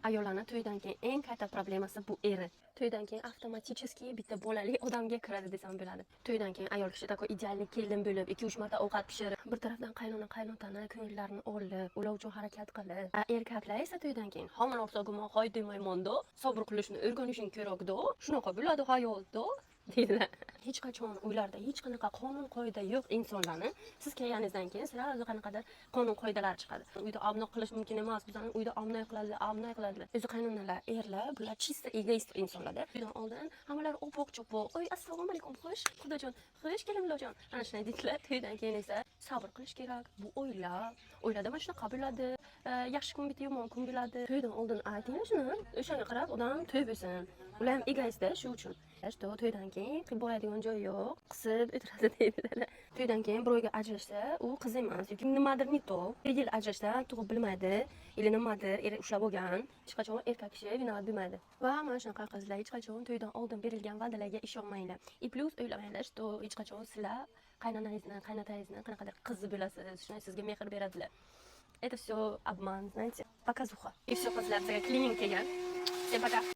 ayollarni to'ydan keyin eng katta problemasi bu eri. To'ydan keyin avtomaticheskiy bitta bolali odamga kiradi desam bo'ladi. To'ydan keyin ayol kishi такой idealniy kelin bo'lib, 2-3 marta ovqat pishirib, bir tarafdan qaynona qaynotani ko'ngillarini olib, ular uchun harakat qilib. Erkaklar esa to'ydan keyin homila bo'lsag'im, hoy demayman-da, sabr qilishni o'rganishing kerak-da. Shunaqa bo'ladi hayotda. deydilar. Hech qachon uylarda hech qanaqa qonun qoida yo'q insonlarni siz kelganingizdan keyin sirali qanaqadir qonun qoidalar chiqadi. Uyda obnoq qilish mumkin emas, bizlarning uyda obnoq qiladilar. O'zi qaynonalar, erlar, bular chista egoist insonlarda. Uydan oldin hammalar opoq-cho'poq, "Oy, assalomu alaykum, xush, xudojon, xush kelinlarjon." Ana shunday deydilar. To'ydan keyin esa sabr qilish kerak. Bu o'yladi mana shunaqa bo'ladi. Yaxshi kun bitib yomon kun bo'ladi. To'ydan oldin ayting shuni. O'shanga qarab odam to'y bo'lsin. Ular ham egoist-da shu uchun. To'ydan keyin qilib bo'ladigan joyi yo'q, qisib o'tiradi deydilar. To'ydan keyin birovga ajrashsa, u qiz emas yoki nimadir не то. 1 yil ajrashdan tug'ib bilmaydi, или nimadir eri ushlab olgan. Hech qachon erkak kishi vinoat bo'lmaydi. Va mana shunaqa qizlar hech qachon to'ydan oldin berilgan va'dalarga ishonmanglar. И плюс o'ylamanglar, что hech qachon sizlar qaynonangizni, qaynotangizni qanaqadir qizi bo'lasiz, shunday sizga mehr beradilar. Это все обман, знаете, показуха. И все, qizlar, sizga klining kelgan. Всем пока.